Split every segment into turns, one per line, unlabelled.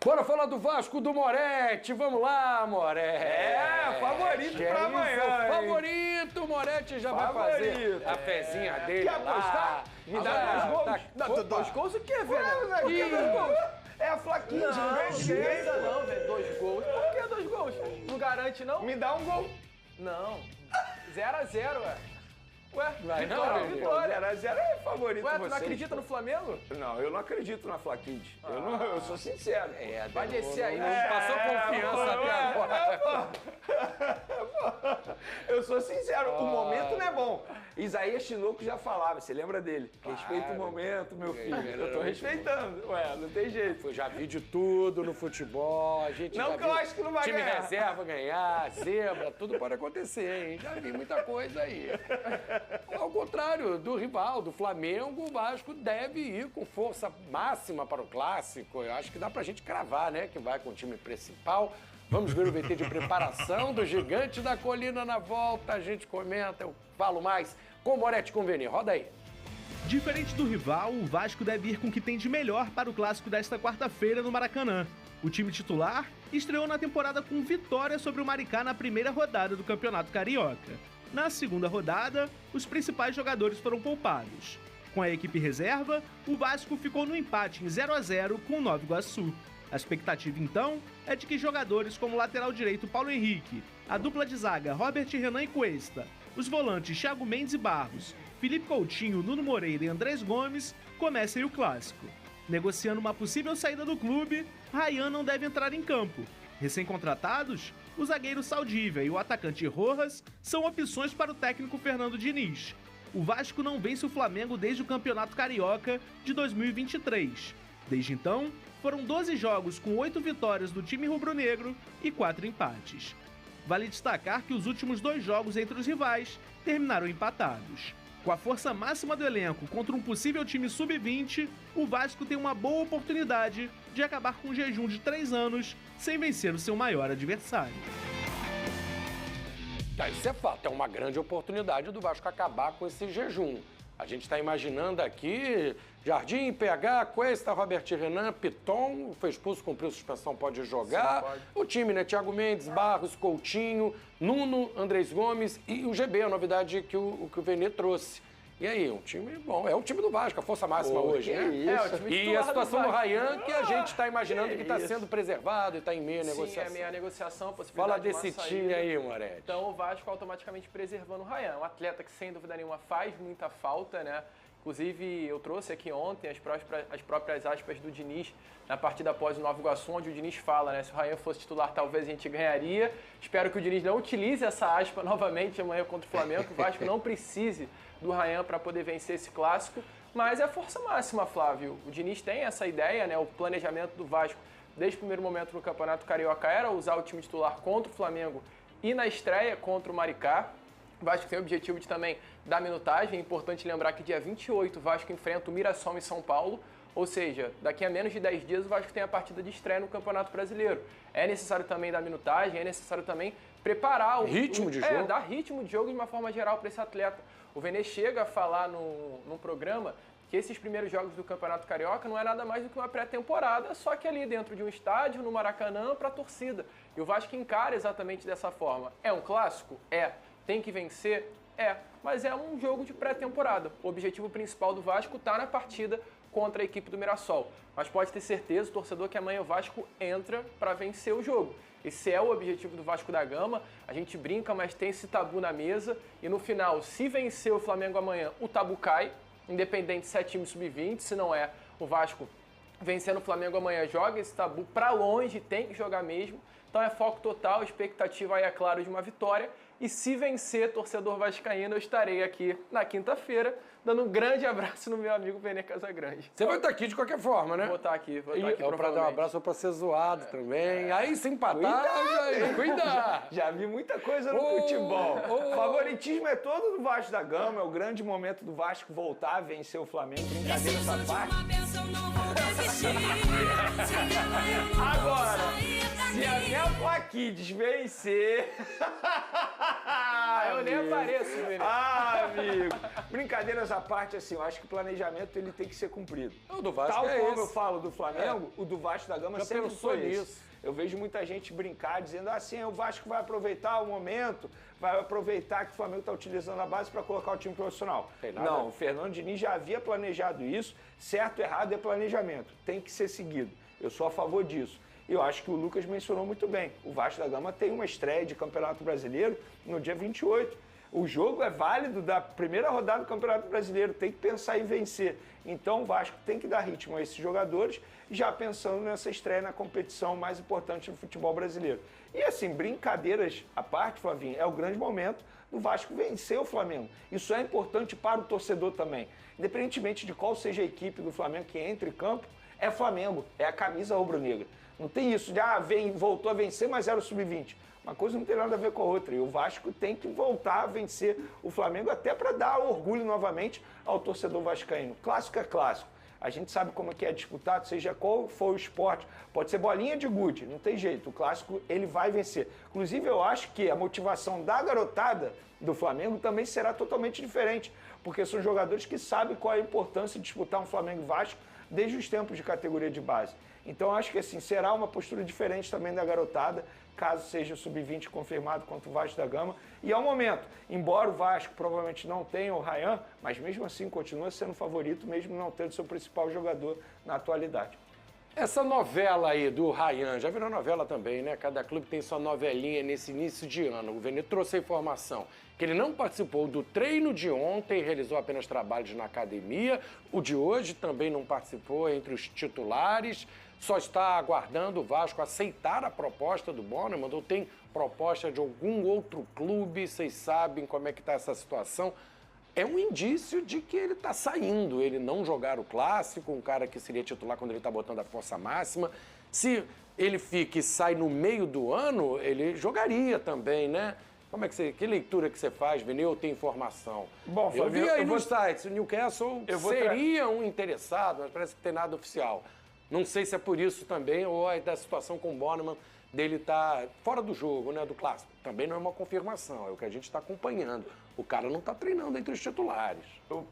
Bora falar do Vasco do Moretti. Vamos lá, Moretti.
Favorito pra amanhã.
Favorito, Moretti já vai fazer a fezinha dele
Quer
lá.
apostar? Me dá 2 gols.
Não, 2 gols o quê, velho?
Quer 2 gols? É a Flaquinha, não ganha de ninguém.
Não, velho, 2 gols. Por que 2 gols? Não garante, não?
Me dá 1 gol.
Não. 0x0, ué. Ué,
Vai não,
vitória,
Vini?
vitória.
0x0 é favorito
Ué, tu
vocês.
não acredita no Flamengo?
Não, eu não acredito na Flaquinha. Eu sou sincero.
Vai descer aí.
Não passou confiança até agora.
Eu sou sincero, o momento não é bom. Isaías Tinoco já falava, você lembra dele? Respeita o momento, meu filho. Eu tô respeitando. Ué, não tem jeito.
Eu já vi de tudo no futebol. A gente
Não
já
que eu
viu
acho que não vai
time
ganhar.
reserva ganhar, zebra, tudo pode acontecer, hein? Já vi muita coisa aí. Ao contrário do rival, do Flamengo, o Vasco deve ir com força máxima para o Clássico. Eu acho que dá pra gente cravar, né? Que vai com o time principal. Vamos ver o VT de preparação do Gigante da Colina na volta. A gente comenta, eu falo mais com o Moretti Conveni. Roda aí.
Diferente do rival, o Vasco deve ir com o que tem de melhor para o clássico desta quarta-feira no Maracanã. O time titular estreou na temporada com vitória sobre o Maricá na primeira rodada do Campeonato Carioca. Na segunda rodada, os principais jogadores foram poupados. Com a equipe reserva, o Vasco ficou no empate em 0x0 com o Nova Iguaçu. A expectativa, então, é de que jogadores como o lateral direito Paulo Henrique, a dupla de zaga Robert Renan e Cuesta, os volantes Thiago Mendes e Barros, Felipe Coutinho, Nuno Moreira e Andrés Gomes comecem o clássico. Negociando uma possível saída do clube, Ryan não deve entrar em campo. Recém-contratados, o zagueiro Saldívia e o atacante Rojas são opções para o técnico Fernando Diniz. O Vasco não vence o Flamengo desde o Campeonato Carioca de 2023. Desde então, foram 12 jogos com 8 vitórias do time rubro-negro e 4 empates. Vale destacar que os últimos 2 jogos entre os rivais terminaram empatados. Com a força máxima do elenco contra um possível time sub-20, o Vasco tem uma boa oportunidade de acabar com um jejum de 3 anos sem vencer o seu maior adversário.
Isso é fato, é uma grande oportunidade do Vasco acabar com esse jejum. A gente está imaginando aqui Jardim, PH, Cuesta, Robert Renan, Piton, foi expulso, cumpriu suspensão, pode jogar.
Sim, pode.
O time, né? Thiago Mendes, Barros, Coutinho, Nuno, Andrés Gomes e o GB, a novidade que o Vene trouxe. E aí, um time bom, é o time do Vasco, a força máxima hoje, né?
É, o time
E
titular
a situação do
Vasco.
Ryan, que a gente está imaginando que está sendo preservado e está em meia
Sim,
negociação.
é meia negociação, possibilidade
Fala
de uma
desse
saída.
time aí, Moretti.
Então o Vasco automaticamente preservando o Ryan. Um atleta que sem dúvida nenhuma faz muita falta, né? Inclusive, eu trouxe aqui ontem as próprias aspas do Diniz na partida após o Nova Iguaçu, onde o Diniz fala, né? Se o Ryan fosse titular, talvez a gente ganharia. Espero que o Diniz não utilize essa aspa novamente amanhã contra o Flamengo, que o Vasco não precise do Ryan para poder vencer esse clássico. Mas é a força máxima, Flávio. O Diniz tem essa ideia, né? O planejamento do Vasco, desde o primeiro momento no Campeonato Carioca, era usar o time titular contra o Flamengo e na estreia contra o Maricá. O Vasco tem o objetivo de também dar minutagem. É importante lembrar que dia 28 o Vasco enfrenta o Mirassol em São Paulo. Ou seja, daqui a menos de 10 dias o Vasco tem a partida de estreia no Campeonato Brasileiro. É necessário também dar minutagem, é necessário também preparar o
Ritmo de jogo.
dar ritmo de jogo de uma forma geral para esse atleta. O Vene chega a falar num programa que esses primeiros jogos do Campeonato Carioca não é nada mais do que uma pré-temporada, só que ali dentro de um estádio, no Maracanã, para a torcida. E o Vasco encara exatamente dessa forma. É um clássico? É. Tem que vencer? É, mas é um jogo de pré-temporada. O objetivo principal do Vasco está na partida contra a equipe do Mirassol. Mas pode ter certeza, o torcedor, que amanhã o Vasco entra para vencer o jogo. Esse é o objetivo do Vasco da Gama. A gente brinca, mas tem esse tabu na mesa. E no final, se vencer o Flamengo amanhã, o tabu cai. Independente se é time sub-20, se não é, o Vasco vencendo o Flamengo amanhã joga esse tabu para longe, tem que jogar mesmo. Então é foco total, expectativa aí, é claro, de uma vitória. E se vencer, torcedor vascaíno, eu estarei aqui na quinta-feira, dando um grande abraço no meu amigo Vene Casagrande.
Você vai estar aqui de qualquer forma, né?
Vou estar aqui
Para dar um
provavelmente.
abraço ou para ser zoado também. Aí se empatar, cuidado.
Já vi muita coisa no futebol. O favoritismo é todo do Vasco da Gama, é o grande momento do Vasco voltar a vencer o Flamengo. Brincadeira essa parte. Agora, se a minha Flaquides vencer,
eu nem apareço, menino.
Amigo. Brincadeiras à parte, assim, eu acho que o planejamento ele tem que ser cumprido.
O do Vasco
Tal
é
como
esse.
eu falo do Flamengo, o do Vasco da Gama
Já
sempre
pensou
foi esse.
nisso.
Eu vejo muita gente brincar, dizendo assim, o Vasco vai aproveitar o momento, vai aproveitar que o Flamengo está utilizando a base para colocar o time profissional.
Tem nada.
Não, o Fernando Diniz já havia planejado isso, certo, errado é planejamento, tem que ser seguido. Eu sou a favor disso. E eu acho que o Lucas mencionou muito bem. O Vasco da Gama tem uma estreia de Campeonato Brasileiro no dia 28. O jogo é válido da primeira rodada do Campeonato Brasileiro, tem que pensar em vencer. Então o Vasco tem que dar ritmo a esses jogadores, já pensando nessa estreia na competição mais importante do futebol brasileiro. E assim, brincadeiras à parte, Flavinho, é o grande momento do Vasco vencer o Flamengo. Isso é importante para o torcedor também. Independentemente de qual seja a equipe do Flamengo que entre em campo, é Flamengo, é a camisa rubro-negra. Não tem isso de, voltou a vencer, mas era o sub-20. Uma coisa não tem nada a ver com a outra. E o Vasco tem que voltar a vencer o Flamengo até para dar orgulho novamente ao torcedor vascaíno. Clássico é clássico. A gente sabe como é que é disputado, seja qual for o esporte. Pode ser bolinha de gude, não tem jeito. O clássico, ele vai vencer. Inclusive, eu acho que a motivação da garotada do Flamengo também será totalmente diferente. Porque são jogadores que sabem qual é a importância de disputar um Flamengo e Vasco desde os tempos de categoria de base. Então, acho que assim, será uma postura diferente também da garotada, caso seja o sub-20 confirmado contra o Vasco da Gama. E ao momento, embora o Vasco provavelmente não tenha o Ryan, mas mesmo assim continua sendo favorito, mesmo não tendo seu principal jogador na atualidade.
Essa novela aí do Ryan, já virou novela também, né? Cada clube tem sua novelinha nesse início de ano. O Vene trouxe a informação que ele não participou do treino de ontem, realizou apenas trabalhos na academia. O de hoje também não participou entre os titulares. Só está aguardando o Vasco aceitar a proposta do Bornemann ou tem proposta de algum outro clube? Vocês sabem como é que está essa situação? É um indício de que ele está saindo, ele não jogar o clássico, um cara que seria titular quando ele está botando a força máxima. Se ele fica e sai no meio do ano, ele jogaria também, né? Como é que leitura que você faz, Veneu, tem informação?
Bom,
eu vi aí nos sites, o Newcastle seria um interessado, mas parece que tem nada oficial. Não sei se é por isso também ou é da situação com o Bornemann, dele estar fora do jogo, né, do clássico. Também não é uma confirmação, é o que a gente está acompanhando. O cara não está treinando entre os titulares.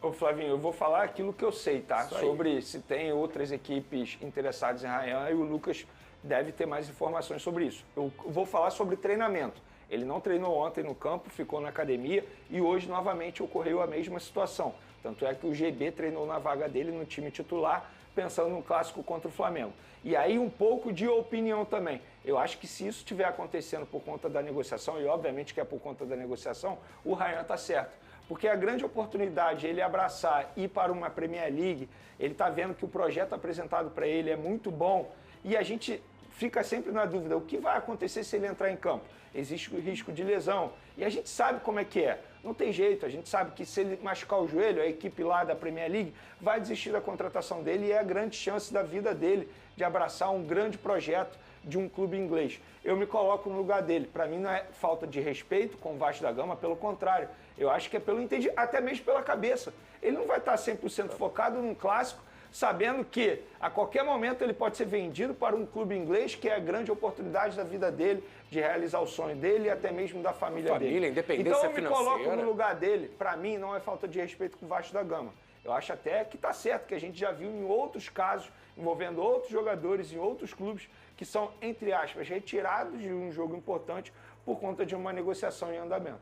Ô Flavinho, eu vou falar aquilo que eu sei, tá? Sobre se tem outras equipes interessadas em Ryan e o Lucas deve ter mais informações sobre isso. Eu vou falar sobre treinamento. Ele não treinou ontem no campo, ficou na academia e hoje novamente ocorreu a mesma situação. Tanto é que o GB treinou na vaga dele no time titular, pensando no clássico contra o Flamengo. E aí um pouco de opinião também. Eu acho que se isso estiver acontecendo por conta da negociação, e obviamente que é por conta da negociação, o Ryan está certo. Porque a grande oportunidade ele abraçar e ir para uma Premier League, ele está vendo que o projeto apresentado para ele é muito bom e a gente fica sempre na dúvida, o que vai acontecer se ele entrar em campo? Existe o risco de lesão. E a gente sabe como é que é. Não tem jeito, a gente sabe que se ele machucar o joelho, a equipe lá da Premier League vai desistir da contratação dele e é a grande chance da vida dele de abraçar um grande projeto de um clube inglês. Eu me coloco no lugar dele. Para mim não é falta de respeito com o Vasco da Gama, pelo contrário. Eu acho que é pelo entendimento, até mesmo pela cabeça. Ele não vai estar 100% focado num clássico, sabendo que a qualquer momento ele pode ser vendido para um clube inglês, que é a grande oportunidade da vida dele, de realizar o sonho dele e até mesmo da família dele.
Independência
financeira. Então eu me coloco no lugar dele. Para mim não é falta de respeito com o Vasco da Gama. Eu acho até que está certo, que a gente já viu em outros casos, envolvendo outros jogadores em outros clubes, que são, entre aspas, retirados de um jogo importante por conta de uma negociação em andamento.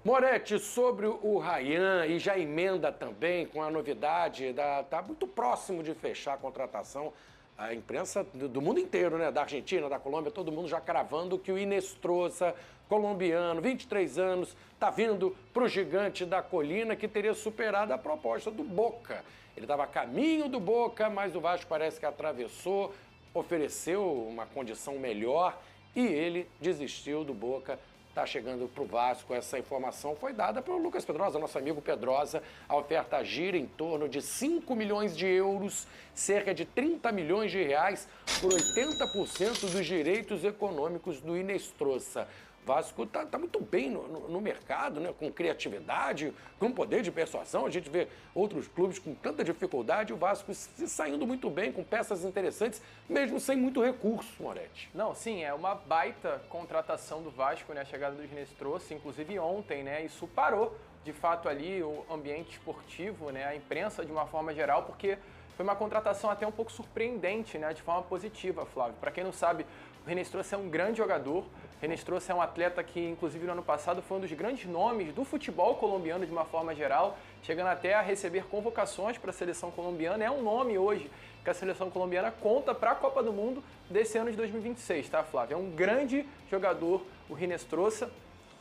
Moretti, sobre o Ryan, e já emenda também com a novidade, está muito próximo de fechar a contratação, a imprensa do mundo inteiro, né? Da Argentina, da Colômbia, todo mundo já cravando que o Inestrosa, colombiano, 23 anos, está vindo para o Gigante da Colina, que teria superado a proposta do Boca. Ele estava a caminho do Boca, mas o Vasco parece que atravessou, ofereceu uma condição melhor e ele desistiu do Boca. Está chegando para o Vasco. Essa informação foi dada pelo Lucas Pedrosa, nosso amigo Pedrosa. A oferta gira em torno de 5 milhões de euros, cerca de 30 milhões de reais, por 80% dos direitos econômicos do Inestrosa. O Vasco tá muito bem no mercado, né? Com criatividade, com poder de persuasão. A gente vê outros clubes com tanta dificuldade, o Vasco se saindo muito bem, com peças interessantes, mesmo sem muito recurso, Moretti.
Não, sim, é uma baita contratação do Vasco, né? A chegada do Ginés trouxe, inclusive ontem, né? Isso parou, de fato, ali o ambiente esportivo, né? A imprensa de uma forma geral, porque foi uma contratação até um pouco surpreendente, né? De forma positiva, Flávio. Para quem não sabe, o Ginés trouxe é um grande jogador. O Ginés trouxe é um atleta que, inclusive, no ano passado foi um dos grandes nomes do futebol colombiano de uma forma geral, chegando até a receber convocações para a seleção colombiana. É um nome hoje que a seleção colombiana conta para a Copa do Mundo desse ano de 2026, tá, Flávio? É um grande jogador, o Ginés trouxe.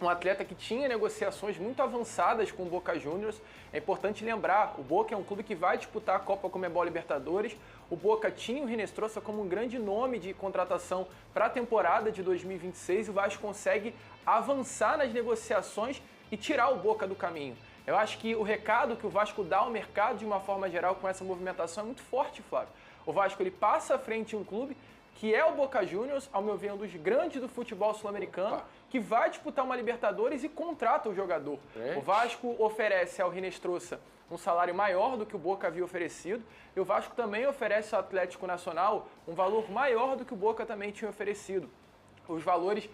Um atleta que tinha negociações muito avançadas com o Boca Juniors. É importante lembrar, o Boca é um clube que vai disputar a Copa Conmebol Libertadores. O Boca tinha o Ginés trouxe como um grande nome de contratação para a temporada de 2026. O Vasco consegue avançar nas negociações e tirar o Boca do caminho. Eu acho que o recado que o Vasco dá ao mercado de uma forma geral com essa movimentação é muito forte, Flávio. O Vasco ele passa à frente de um clube que é o Boca Juniors, ao meu ver, um dos grandes do futebol sul-americano, que vai disputar uma Libertadores e contrata o jogador. O Vasco oferece ao Ginés trouxe um salário maior do que o Boca havia oferecido, e o Vasco também oferece ao Atlético Nacional um valor maior do que o Boca também tinha oferecido. Os valores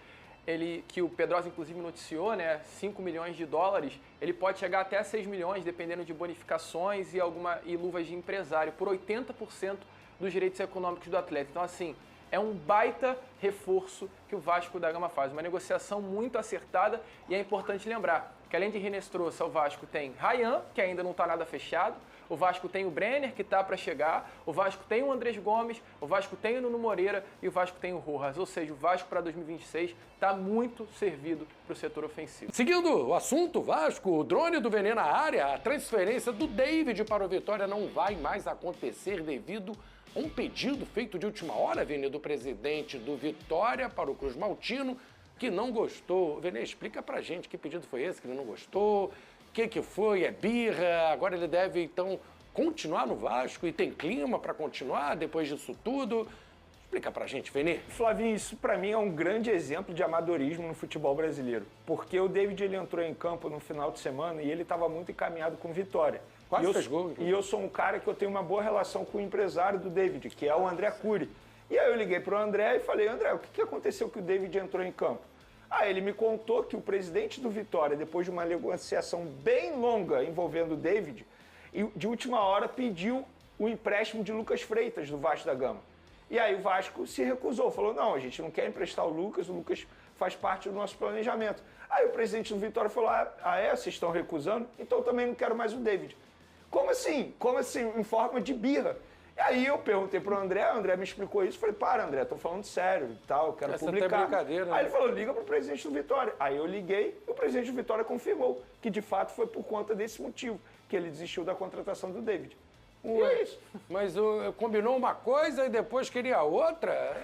que o Pedrosa inclusive noticiou, né, 5 milhões de dólares, ele pode chegar até 6 milhões, dependendo de bonificações e luvas de empresário, por 80% dos direitos econômicos do atleta. Então, assim, é um baita reforço que o Vasco da Gama faz, uma negociação muito acertada, e é importante lembrar que além de Ginés trouxe, o Vasco tem Ryan, que ainda não está nada fechado, o Vasco tem o Brenner, que está para chegar, o Vasco tem o Andrés Gomes, o Vasco tem o Nuno Moreira e o Vasco tem o Rojas. Ou seja, o Vasco para 2026 está muito servido para o setor ofensivo.
Seguindo o assunto Vasco, o drone do Vene na área, a transferência do David para o Vitória não vai mais acontecer devido a um pedido feito de última hora, Vene, do presidente do Vitória para o Cruz Maltino, que não gostou. Vene, explica pra gente que pedido foi esse, que ele não gostou, o que foi, é birra, agora ele deve, então, continuar no Vasco e tem clima para continuar depois disso tudo. Explica pra gente, Vene.
Flavinho, isso pra mim é um grande exemplo de amadorismo no futebol brasileiro, porque o David ele entrou em campo no final de semana e ele estava muito encaminhado com Vitória.
Quase fez gol.
E eu sou um cara que eu tenho uma boa relação com o empresário do David, que é o André Cury. E aí eu liguei pro André e falei, André, o que aconteceu que o David entrou em campo? Ele me contou que o presidente do Vitória, depois de uma negociação bem longa envolvendo o David, de última hora pediu o empréstimo de Lucas Freitas, do Vasco da Gama. E aí o Vasco se recusou, falou, não, a gente não quer emprestar o Lucas faz parte do nosso planejamento. Aí o presidente do Vitória falou, vocês estão recusando? Então também não quero mais o David. Como assim? Como assim? Em forma de birra. E aí eu perguntei pro André, o André me explicou isso, falei, para André, tô falando sério e tal, eu quero publicar.
Brincadeira, né?
Aí ele falou, liga pro presidente do Vitória. Aí eu liguei e o presidente do Vitória confirmou que de fato foi por conta desse motivo que ele desistiu da contratação do David. É isso.
Mas combinou uma coisa e depois queria outra?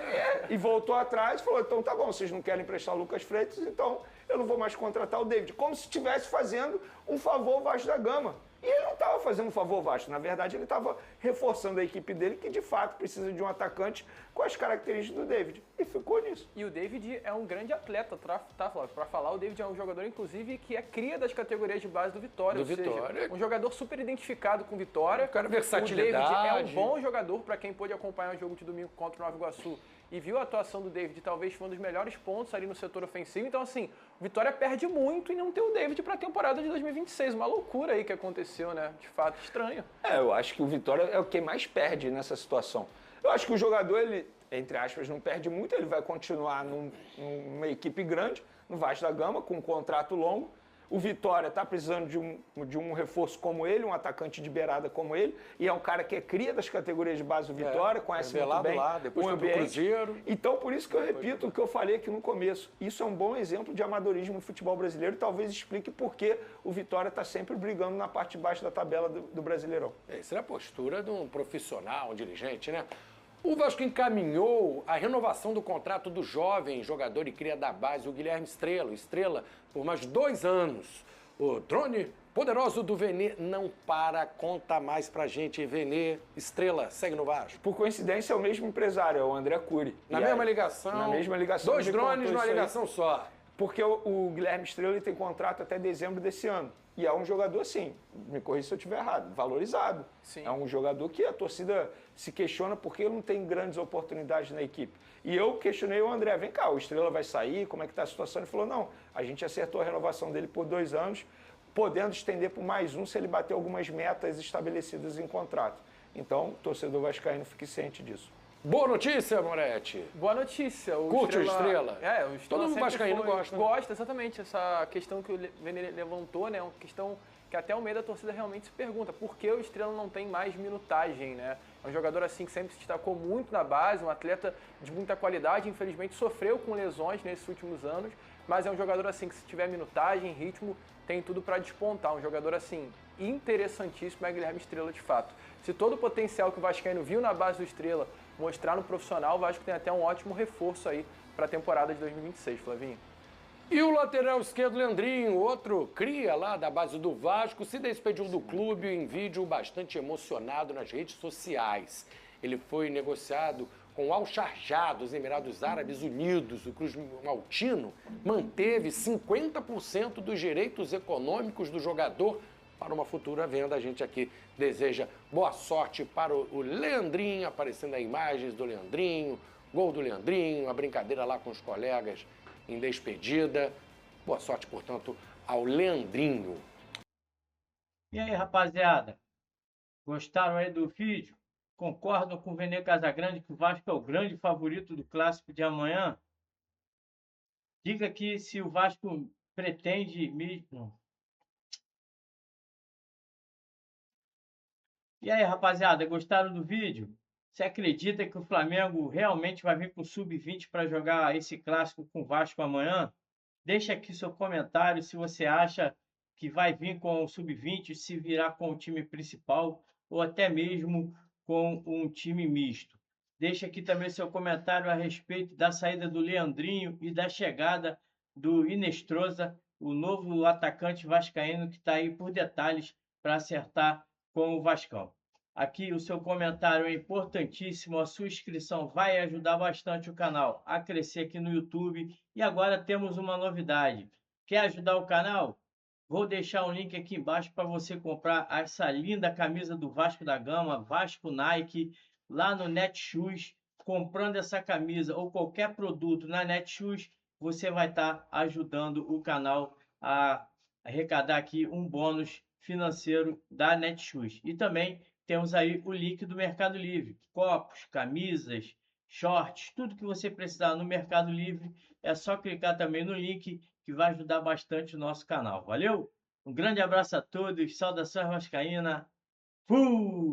E voltou atrás e falou, então tá bom, vocês não querem emprestar o Lucas Freitas, então eu não vou mais contratar o David. Como se estivesse fazendo um favor ao Vasco da Gama. E ele não estava fazendo um favor ao Vasco, na verdade ele estava reforçando a equipe dele, que de fato precisa de um atacante com as características do David. E ficou nisso.
E o David é um grande atleta, tá, Flávio? Para falar, o David é um jogador, inclusive, que é cria das categorias de base do Vitória. Seja, um jogador super identificado com Vitória.
Cara, versatilidade.
O David é um bom jogador, para quem pôde acompanhar o jogo de domingo contra o Nova Iguaçu e viu a atuação do David, talvez foi um dos melhores pontos ali no setor ofensivo. Então, assim, o Vitória perde muito em não ter o David para a temporada de 2026. Uma loucura aí que aconteceu, né? De fato, estranho.
Eu acho que o Vitória é o que mais perde nessa situação. Eu acho que o jogador, ele, entre aspas, não perde muito, ele vai continuar numa equipe grande, no Vasco da Gama, com um contrato longo. O Vitória está precisando de um reforço como ele, um atacante de beirada como ele, e é um cara que é cria das categorias de base do Vitória, conhece muito bem
lá, depois
o
foi pro Cruzeiro.
Então, por isso que eu repito o que eu falei aqui no começo. Isso é um bom exemplo de amadorismo no futebol brasileiro e talvez explique por que o Vitória está sempre brigando na parte de baixo da tabela do Brasileirão.
Essa é a postura de um profissional, um dirigente, né? O Vasco encaminhou a renovação do contrato do jovem jogador e cria da base, o Guilherme Estrela, por mais 2 anos. O drone poderoso do Vene não para, conta mais pra gente. Vene, Estrela, segue no Vasco.
Por coincidência, é o mesmo empresário, é o André Cury.
Na mesma ligação.
Na mesma ligação.
2 drones numa ligação só.
Porque o Guilherme Estrela ele tem contrato até dezembro desse ano. E é um jogador, assim, me corrija se eu estiver errado, valorizado.
Sim.
É um jogador que a torcida se questiona porque ele não tem grandes oportunidades na equipe. E eu questionei o André, vem cá, o Estrela vai sair, como é que está a situação? Ele falou, não, a gente acertou a renovação dele por 2 anos, podendo estender por mais um se ele bater algumas metas estabelecidas em contrato. Então, o torcedor vascaíno fique ciente disso.
Boa notícia, Moretti.
Boa notícia.
Curte o Estrela?
O Estrela
Todo mundo
sempre
vascaíno gosta.
Gosta, exatamente. Essa questão que o Vene levantou, né? É uma questão que até o meio da torcida realmente se pergunta. Por que o Estrela não tem mais minutagem, né? É um jogador assim que sempre se destacou muito na base, um atleta de muita qualidade. Infelizmente sofreu com lesões nesses últimos anos, mas é um jogador assim que se tiver minutagem, ritmo, tem tudo para despontar. Um jogador assim interessantíssimo é Guilherme Estrela de fato. Se todo o potencial que o vascaíno viu na base do Estrela mostrar no profissional, o Vasco tem até um ótimo reforço aí para a temporada de 2026, Flavinho.
E o lateral esquerdo, Leandrinho, outro cria lá da base do Vasco, se despediu do clube em vídeo bastante emocionado nas redes sociais. Ele foi negociado com o Al-Sharjah dos Emirados Árabes Unidos. O Cruz Maltino manteve 50% dos direitos econômicos do jogador para uma futura venda. A gente aqui deseja boa sorte para o Leandrinho, aparecendo aí imagens do Leandrinho, gol do Leandrinho, a brincadeira lá com os colegas em despedida. Boa sorte, portanto, ao Leandrinho.
E aí, rapaziada? Gostaram aí do vídeo? Concordam com o Vene Casagrande que o Vasco é o grande favorito do clássico de amanhã? Diga aqui se o Vasco pretende mesmo. E aí, rapaziada, gostaram do vídeo? Você acredita que o Flamengo realmente vai vir com o Sub-20 para jogar esse clássico com o Vasco amanhã? Deixa aqui seu comentário se você acha que vai vir com o Sub-20, se virar com o time principal ou até mesmo com um time misto. Deixa aqui também seu comentário a respeito da saída do Leandrinho e da chegada do Inestrosa, o novo atacante vascaíno que está aí por detalhes para acertar com o Vascão. Aqui o seu comentário é importantíssimo, a sua inscrição vai ajudar bastante o canal a crescer aqui no YouTube. E agora temos uma novidade. Quer ajudar o canal? Vou deixar um link aqui embaixo para você comprar essa linda camisa do Vasco da Gama, Vasco Nike, lá no Netshoes. Comprando essa camisa ou qualquer produto na Netshoes, você vai estar ajudando o canal a arrecadar aqui um bônus financeiro da Netshoes. E também temos aí o link do Mercado Livre. Copos, camisas, shorts, tudo que você precisar no Mercado Livre, é só clicar também no link que vai ajudar bastante o nosso canal. Valeu? Um grande abraço a todos, saudações vascaína. Fui!